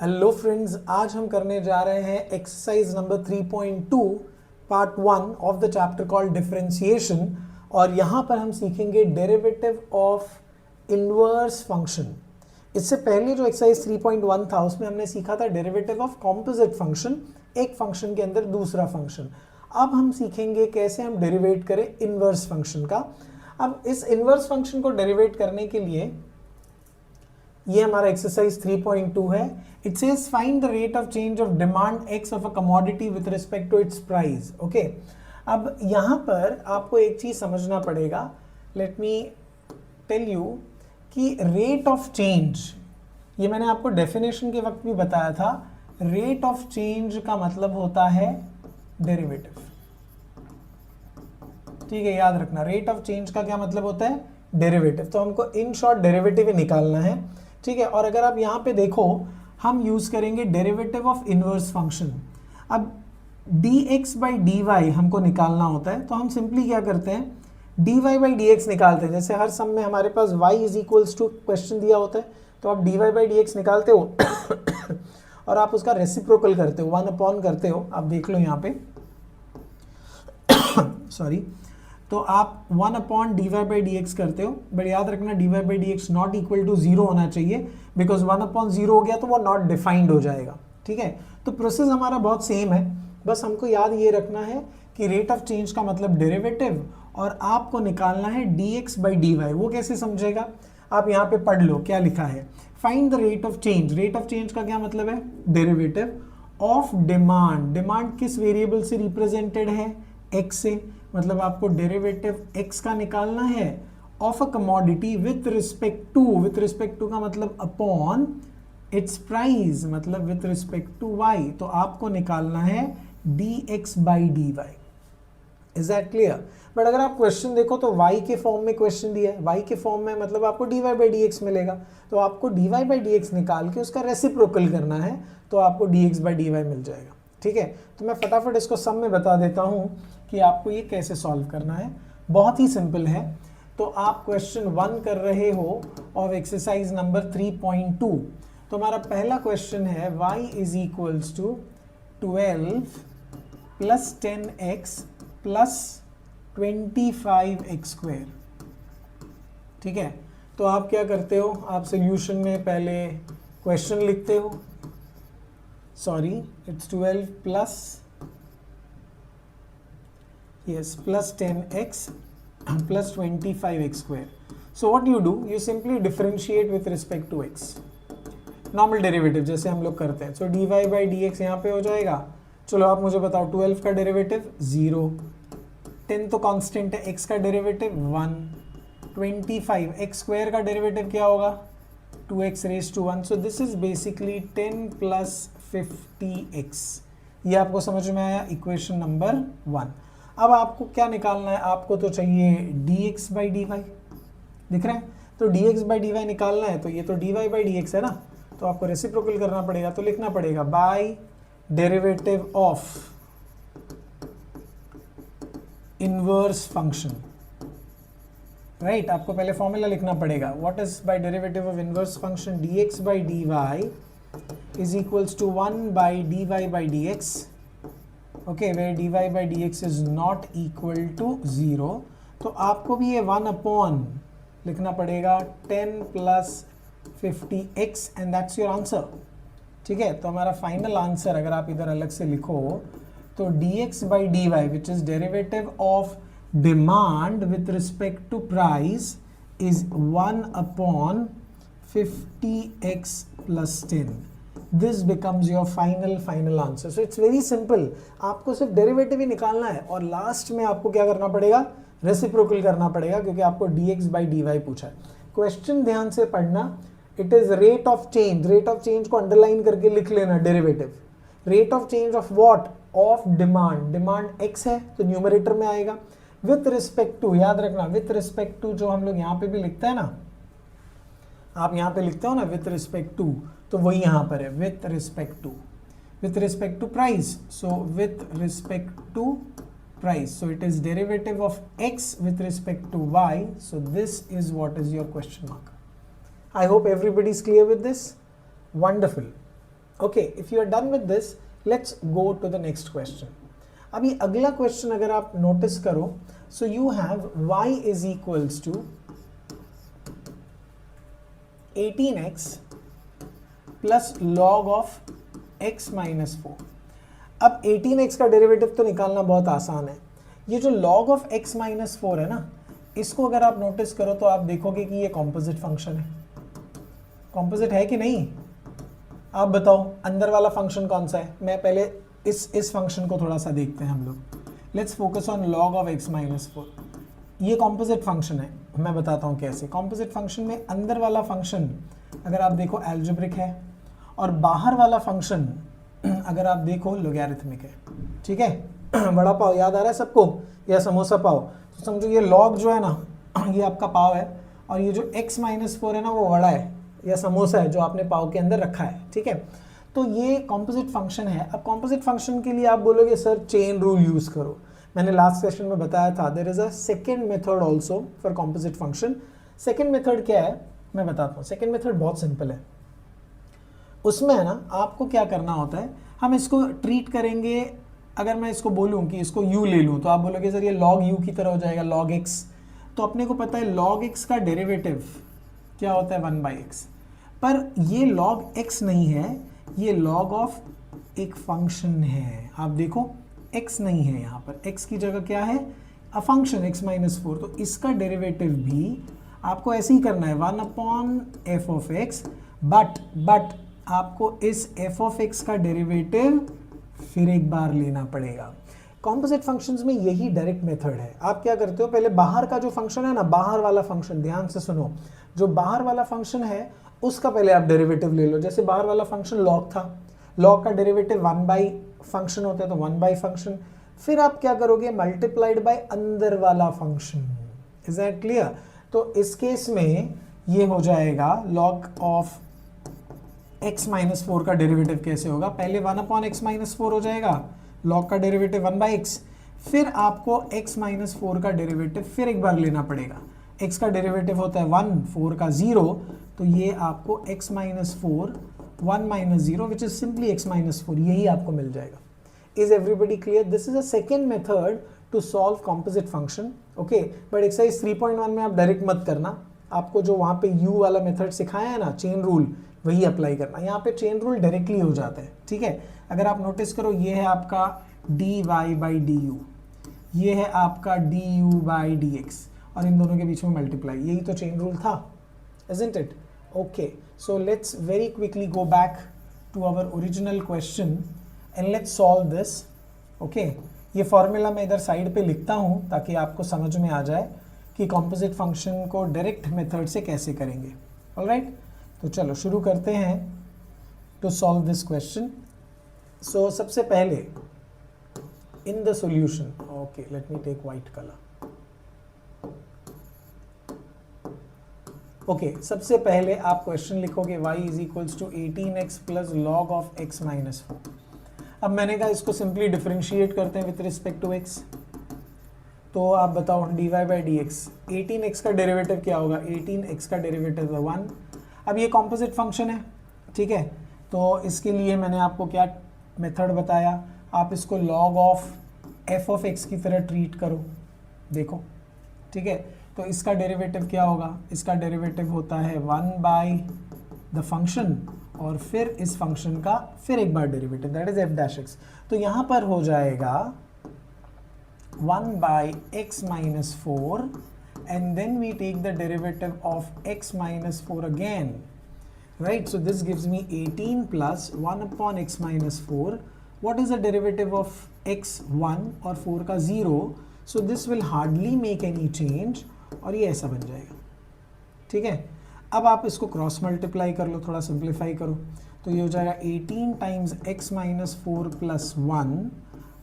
Hello friends, आज हम करने जा रहे हैं exercise number 3.2 part 1 of the chapter called differentiation. और यहाँ पर हम सीखेंगे डेरिवेटिव ऑफ इनवर्स फंक्शन। इससे पहले जो एक्सरसाइज 3.1 था उसमें हमने सीखा था डेरिवेटिव ऑफ कॉम्पोजिट फंक्शन, एक फंक्शन के अंदर दूसरा फंक्शन। अब हम सीखेंगे कैसे हम डेरिवेट करें इनवर्स फंक्शन का। अब इस इनवर्स फंक्शन को डेरिवेट करने के लिए ये हमारा एक्सरसाइज 3.2 है। It says find the rate of change of demand x of a commodity with respect to its price. Okay, अब यहाँ पर आपको एक चीज समझना पड़ेगा। लेट मी टेल यू कि रेट ऑफ चेंज, ये मैंने आपको डेफिनेशन के वक्त भी बताया था, रेट ऑफ चेंज का मतलब होता है डेरिवेटिव। ठीक है, याद रखना, रेट ऑफ चेंज का क्या मतलब होता है? डेरिवेटिव। तो हमको इन शॉर्ट डेरिवेटिव ही निकालना है। ठीक है, और अगर आप यहाँ पे देखो हम यूज करेंगे डेरिवेटिव ऑफ इनवर्स फंक्शन। अब dx बाई dy हमको निकालना होता है, तो हम सिंपली क्या करते हैं, dy बाई dx निकालते हैं। जैसे हर सम में हमारे पास y is equals to question दिया होता है, तो आप dy बाई dx निकालते हो और आप उसका रेसिप्रोकल करते हो, 1 अपॉन करते हो। आप देख लो यहाँ पे सॉरी, तो आप 1 upon d y by d x करते हो, बट याद रखना d y by d x not equal to 0 होना चाहिए, बिकॉज 1 अपॉन 0 हो गया तो वो नॉट डिफाइंड हो जाएगा। ठीक है, तो प्रोसेस हमारा बहुत सेम है, बस हमको याद ये रखना है कि रेट ऑफ चेंज का मतलब डेरिवेटिव, और आपको निकालना है d x by d y. वो कैसे समझेगा, आप यहाँ पे पढ़ लो क्या लिखा है। Find the rate of change. Rate of change का क्या मतलब है? Derivative of demand. डिमांड किस वेरिएबल से रिप्रेजेंटेड है? एक्स से, मतलब आपको डेरिवेटिव x का निकालना है of a commodity with respect to का मतलब अपॉन इट्स प्राइस, मतलब विथ रिस्पेक्ट टू y। तो आपको निकालना है dx by dy। Is that clear? But अगर आप क्वेश्चन देखो तो y के फॉर्म में क्वेश्चन दिया है, y के फॉर्म में मतलब आपको dy बाई dx मिलेगा, तो आपको dy बाई dx निकाल के उसका रेसिप्रोकल करना है, तो आपको dx बाई dy मिल जाएगा। ठीक है, तो मैं फटाफट इसको सम में बता देता हूँ कि आपको ये कैसे सॉल्व करना है। बहुत ही सिंपल है। तो आप क्वेश्चन 1 कर रहे हो ऑफ एक्सरसाइज नंबर 3.2। तो हमारा पहला क्वेश्चन है y is equals to 12 plus 10x plus 25x square. ठीक है, तो आप क्या करते हो, आप सोल्यूशन में पहले क्वेश्चन लिखते हो, sorry it's 12 plus plus 10x plus 25x square. So what you do, you simply differentiate with respect to x, normal derivative जैसे हम लोग करते हैं। सो dy बाई dx यहाँ पे हो जाएगा। चलो आप मुझे बताओ, 12 का डेरिवेटिव 0, 10 तो कांस्टेंट है, x का डेरिवेटिव 1, 25 x स्क्वायर का डेरिवेटिव क्या होगा? 2x raise to 1। So this is basically 10 plus 50x। ये आपको समझ में आया? Equation number 1। अब आपको क्या निकालना है? आपको तो चाहिए dx बाई dy, दिख रहा है? तो dx बाई dy निकालना है, तो ये तो dy बाई dx है ना, तो आपको रेसिप्रोकल करना पड़ेगा। तो लिखना पड़ेगा by derivative of inverse function. Right, आपको पहले फॉर्मूला लिखना पड़ेगा। What is by derivative of inverse function? dx by dy is equals to 1 by dy by dx। Okay, where dy by dx is not equal to 0, तो आपको भी ये 1 upon लिखना पड़ेगा 10 plus 50x and that's your answer. ठीक है, तो हमारा फाइनल आंसर अगर आप इधर अलग से लिखो तो dx by dy which is derivative of demand with respect to price is 1 upon 50x plus 10। This becomes your final answer. So it's very simple, आपको सिर्फ डेरिवेटिव ही निकालना है और लास्ट में आपको क्या करना पड़ेगा? रेसिप्रोकल करना पड़ेगा, क्योंकि आपको dx बाई dy पूछा है। क्वेश्चन ध्यान से पढ़ना, it is rate of change. Rate of change को अंडरलाइन करके लिख लेना, derivative rate of change of what? Of demand. Demand x है तो न्यूमरेटर में आएगा, विथ रिस्पेक्ट टू, याद रखना विथ रिस्पेक्ट टू, जो हम लोग यहाँ पे भी लिखते हैं ना, आप यहाँ पे लिखते हो ना विथ रिस्पेक्ट टू, तो वही यहाँ पर है with respect to price. So with respect to price. So it is derivative of x with respect to y. So this is what is your question mark. I hope everybody is clear with this. Wonderful. Okay, if you are done with this, let's go to the next question. अभी अगला question अगर आप notice करो, so you have y is equals to 18x plus log of x minus 4. अब 18x का derivative तो निकालना बहुत आसान है. ये जो log ऑफ x माइनस 4 है ना, इसको अगर आप नोटिस करो तो आप देखोगे कि ये कॉम्पोजिट फंक्शन है. कॉम्पोजिट है कि नहीं? आप बताओ अंदर वाला फंक्शन कौन सा है. मैं पहले इस फंक्शन को थोड़ा सा देखते हैं हम लोग. Let's focus on log of x minus 4. ये कॉम्पोजिट फंक्शन है. मैं बताता हूँ कैसे. कॉम्पोजिट फंक्शन में अंदर वाला फंक्शन अगर आप देखो एल्जेब्रिक है, और बाहर वाला फंक्शन अगर आप देखो लोगैरिथमिक है. ठीक है, बड़ा पाव याद आ रहा है सबको, या समोसा पाव. तो समझो ये log जो है ना, ये आपका पाव है, और ये जो x माइनस 4 है ना, वो वड़ा है या समोसा है जो आपने पाव के अंदर रखा है. ठीक है, तो ये कॉम्पोजिट फंक्शन है. अब कॉम्पोजिट फंक्शन के लिए आप बोलोगे सर चेन रूल यूज करो. मैंने लास्ट सेशन में बताया था, there is a second method also for composite function. Second method क्या है मैं बताता हूँ. सेकंड मेथड बहुत सिंपल है. उसमें है ना, आपको क्या करना होता है, हम इसको ट्रीट करेंगे. अगर मैं इसको बोलूँ कि इसको u ले लूँ, तो आप बोलोगे सर ये log u की तरह हो जाएगा, log x. तो अपने को पता है log x का डेरिवेटिव क्या होता है 1/x. पर ये log x नहीं है, ये log ऑफ एक फंक्शन है. आप देखो x नहीं है यहाँ पर, x की जगह क्या है, अ फंक्शन x माइनस 4. तो इसका डेरिवेटिव भी आपको ऐसे ही करना है 1/f ऑफ x. बट आपको इस f ऑफ x का डेरिवेटिव फिर एक बार लेना पड़ेगा. कॉम्पोजिट फंक्शंस में यही डायरेक्ट मेथड है. आप क्या करते हो, पहले बाहर का जो फंक्शन है ना, बाहर वाला फंक्शन, ध्यान से सुनो, जो बाहर वाला फंक्शन है उसका पहले आप डेरिवेटिव ले लो. जैसे बाहर वाला फंक्शन log था, log का डेरिवेटिव 1 फंक्शन होता है, तो 1 फंक्शन. फिर आप क्या करोगे, मल्टीप्लाइड बाय अंदर वाला फंक्शन. Is that clear? तो इस केस में ये हो जाएगा log ऑफ x माइनस 4 का डेरिवेटिव कैसे होगा, पहले 1/x माइनस 4 हो जाएगा, log का डेरिवेटिव 1/x. फिर आपको x माइनस 4 का डेरिवेटिव फिर एक बार लेना पड़ेगा. x का डेरिवेटिव होता है 1, 4 का 0, तो ये आपको x minus 4 1 minus 0 which is simply x minus 4, यही आपको मिल जाएगा. Is everybody clear? This is a second method to solve composite function. Okay, but exercise 3.1 में आप डायरेक्ट मत करना. आपको जो वहाँ पे u वाला मेथड सिखाया है ना, चेन रूल, वही अप्लाई करना. यहाँ पे चेन रूल डायरेक्टली हो जाता है. ठीक है, अगर आप नोटिस करो, ये है आपका dy बाई du, ये है आपका du बाई dx, और इन दोनों के बीच में मल्टीप्लाई. यही तो चेन रूल था, isn't it? Okay, so let's very quickly go back to our original question and let's solve this. Okay, ये फॉर्मूला मैं इधर साइड पे लिखता हूँ ताकि आपको समझ में आ जाए कि कॉम्पोजिट फंक्शन को डायरेक्ट मेथड से कैसे करेंगे. ऑलराइट, तो चलो शुरू करते हैं to solve this question. So सबसे पहले in the solution, okay let me take white colour. Okay, सबसे पहले आप क्वेश्चन लिखोगे y is equals to 18x plus log of x minus 4. अब मैंने कहा इसको सिंपली डिफरेंशिएट करते हैं विथ रिस्पेक्ट टू x. तो आप बताओ dy by d x. 18x का डेरिवेटिव क्या होगा, 18x का डेरिवेटिव है 1. अब ये कॉम्पोजिट फंक्शन है. ठीक है, तो इसके लिए मैंने आपको क्या मेथड बताया, आप इसको log of f of x की तरह ट्रीट करो. देखो, ठीक है, तो इसका डेरिवेटिव क्या होगा, इसका डेरिवेटिव होता है 1 बाई द फंक्शन और फिर इस फंक्शन का फिर एक बार derivative, that is f dash x. तो यहाँ पर हो जाएगा 1 by x minus 4 and then we take the derivative of x minus 4 again, right? So this gives me 18 plus 1 upon x minus 4. What is the derivative of x? 1 और 4 का 0. So this will hardly make any change और ये ऐसा बन जाएगा. ठीक है, अब आप इसको क्रॉस मल्टीप्लाई कर लो, थोड़ा सिंप्लीफाई करो, तो ये हो जाएगा 18 times x minus 4 plus 1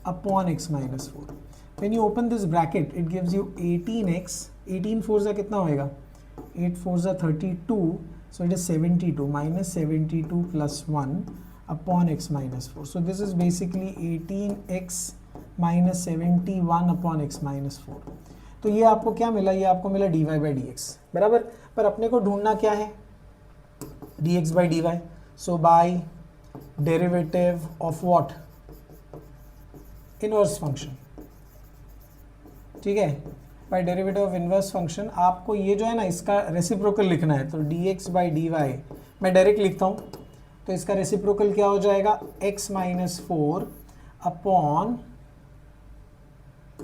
upon x minus 4. When you open this bracket, it gives you 18x. 18 4 से कितना होएगा, 8 4 से 32, so it is 72 minus 72 plus 1 upon x minus 4. So this is basically 18x minus 71 upon x minus 4. तो ये आपको क्या मिला, ये आपको मिला dy by dx बराबर. पर अपने को ढूंढना क्या है, dx by dy. So by derivative of what, inverse function. ठीक है, by derivative of inverse function आपको ये जो है ना इसका रेसिप्रोकल लिखना है, तो dx बाई dy मैं डायरेक्ट लिखता हूँ, तो इसका रेसिप्रोकल क्या हो जाएगा, x minus 4 upon,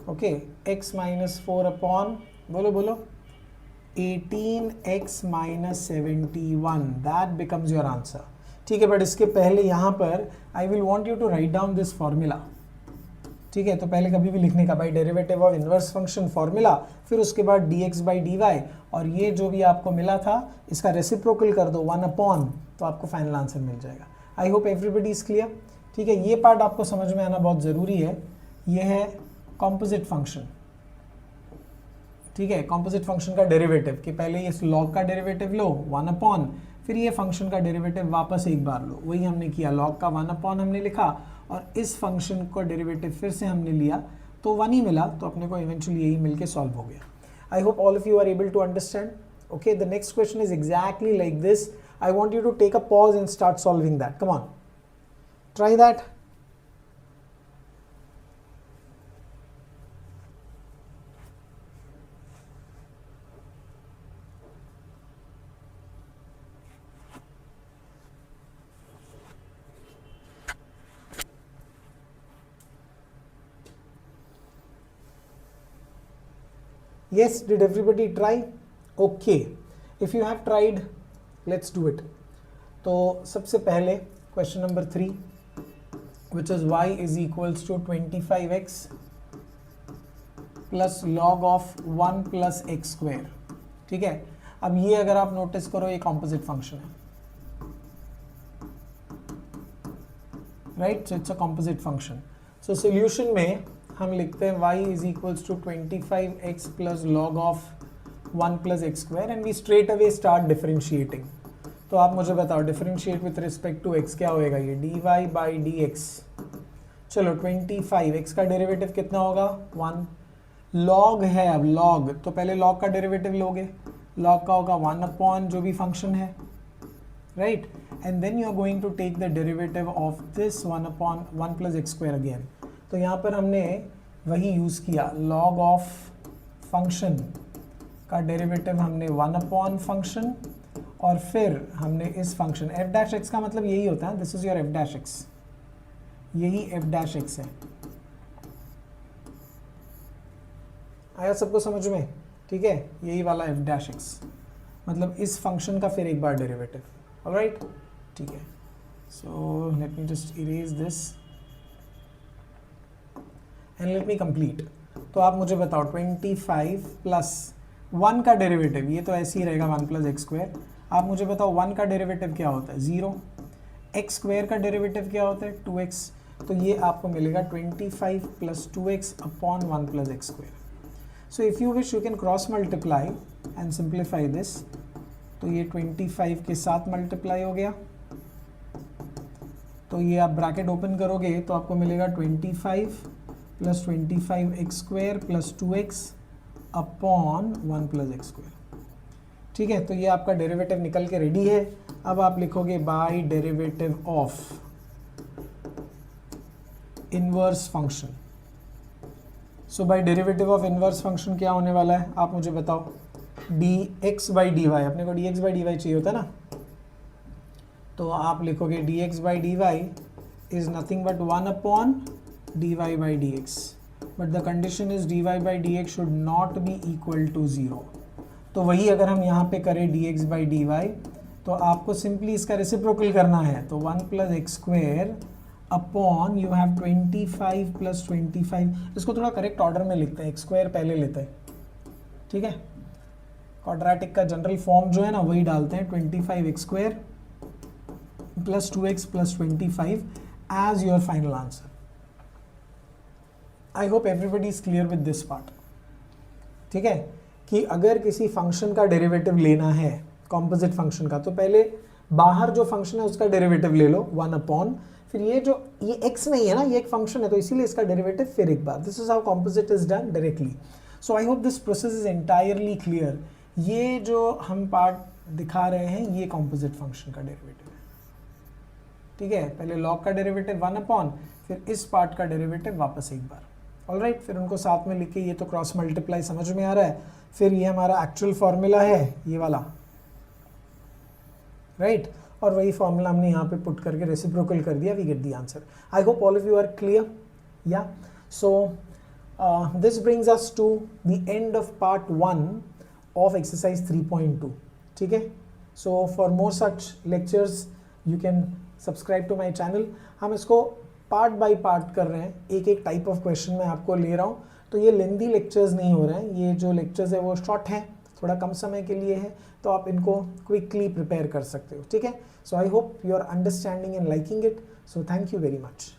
okay, x minus 4 upon, बोलो बोलो, 18x minus 71, that becomes your answer. ठीक है, बट इसके पहले यहाँ पर I will want you to write down this formula. ठीक है, तो पहले कभी भी लिखने का by derivative of inverse function formula, फिर उसके बाद dx बाई dy, और ये जो भी आपको मिला था इसका रेसिप्रोकल कर दो 1 अपॉन, तो आपको फाइनल आंसर मिल जाएगा। आई होप एवरीबडी इज क्लियर। ठीक है, ये पार्ट आपको समझ में आना बहुत ज़रूरी है। ये है कॉम्पोजिट फंक्शन। ठीक है, कॉम्पोजिट फंक्शन का डेरिवेटिव कि पहले इस लॉग का डेरिवेटिव लो 1 अपॉन, फिर ये फंक्शन का डेरिवेटिव वापस एक बार लो, वही हमने किया, लॉग का 1 अपॉन हमने लिखा और इस फंक्शन को डेरिवेटिव फिर से हमने लिया तो 1 ही मिला, तो अपने को इवेंचुअली यही मिलके सॉल्व हो गया। I hope all of you are able to understand. Okay, the next question is exactly like this. I want you to take a pause and start solving that. Come on, try that. Yes, did everybody try? Okay, if you have tried, let's do it. तो सबसे पहले question number 3, which is y is equals to 25x plus log of 1 plus x square. ठीक है, अब ये अगर आप notice करो ये कॉम्पोजिट फंक्शन है, right, so it's a composite function. So solution में हम लिखते हैं y is equals to 25x plus log of 1 plus x square and we straight away start differentiating। तो आप मुझे बताओ differentiate with respect to x क्या होएगा, ये dy by dx। चलो 25x का डेरिवेटिव कितना होगा 1, log है, अब log तो पहले log का डेरिवेटिव लोगे, log का होगा 1 अपॉन जो भी फंक्शन है, right, and then you are going to take the derivative of this 1 upon 1 plus x square again. तो यहाँ पर हमने वही यूज़ किया, log ऑफ फंक्शन का डेरिवेटिव हमने 1 अपॉन फंक्शन, और फिर हमने इस फंक्शन f डैश x का मतलब यही होता है, this is your f dash x, यही f डैश x है। आया सबको समझ में? ठीक है, यही वाला f डैश x मतलब इस फंक्शन का फिर एक बार डेरिवेटिव। ऑलराइट, ठीक है, so let me just erase this and let me complete. तो आप मुझे बताओ 25 प्लस 1 का डेरिवेटिव, ये तो ऐसे ही रहेगा 1 प्लस एक्स स्क्वायर। आप मुझे बताओ 1 का डेरिवेटिव क्या होता है 0, एक्स स्क्वायर का डेरिवेटिव क्या होता है 2x, तो ये आपको मिलेगा 25 plus 2x upon 1 plus x square. So if you wish you can cross multiply and simplify this, तो ये 25 के साथ मल्टीप्लाई हो गया, तो ये आप ब्रैकेट ओपन करोगे तो आपको मिलेगा 25 plus 25 x square plus 2x upon 1 plus x square. ठीक है, तो ये आपका डेरिवेटिव निकल के रेडी है। अब आप लिखोगे by derivative of inverse function. So by derivative of inverse function क्या होने वाला है आप मुझे बताओ, dx बाई डी वाई, अपने को dx बाई डी वाई चाहिए होता है ना, तो आप लिखोगे dx by d y is nothing but 1 upon dy by dx, but the condition is dy by dx should not be equal to 0। तो वही अगर हम यहाँ पे करें dx by dy, तो आपको सिंपली इसका रेसिप्रोकल करना है, तो 1 plus x square upon you have 25 plus 25, इसको थोड़ा करेक्ट ऑर्डर में लिखते हैं, एक्स स्क्वायर पहले लेते हैं, ठीक है, क्वाड्रेटिक का जनरल फॉर्म जो है ना वही डालते हैं, 25 x square plus 2x plus 25 as your final answer. I hope everybody is clear with this part. ठीक है, कि अगर किसी फंक्शन का डेरिवेटिव लेना है कॉम्पोजिट फंक्शन का, तो पहले बाहर जो फंक्शन है उसका डेरिवेटिव ले लो 1 अपॉन, फिर ये जो ये x नहीं है ना, ये एक फंक्शन है तो इसीलिए इसका डेरिवेटिव फिर एक बार। This is how composite is done directly. So I hope this process is entirely clear. ये जो हम पार्ट दिखा रहे हैं ये कॉम्पोजिट फंक्शन का डेरिवेटिव है। ठीक है, पहले log का डेरिवेटिव 1 अपॉन, फिर इस पार्ट का डेरिवेटिव वापस एक बार, ऑलराइट। फिर उनको साथ में लिख के, ये तो क्रॉस मल्टीप्लाई समझ में आ रहा है, फिर ये हमारा एक्चुअल फॉर्मूला है ये वाला, राइट, और वही फॉर्मूला हमने यहाँ पे पुट करके रेसिप्रोकल कर दिया, we get the answer. I hope all of you are clear, या। So this brings us to the end of part 1 of exercise 3.2, ठीक है। so for more such lectures you can subscribe to my channel। हम इसको part by part कर रहे हैं, एक एक टाइप ऑफ क्वेश्चन मैं आपको ले रहा हूँ, तो ये लेंदी लेक्चर्स नहीं हो रहे हैं, ये जो लेक्चर्स है वो शॉर्ट हैं, थोड़ा कम समय के लिए है, तो आप इनको क्विकली प्रिपेयर कर सकते हो, ठीक है। So I hope you are understanding and liking it, so thank you very much.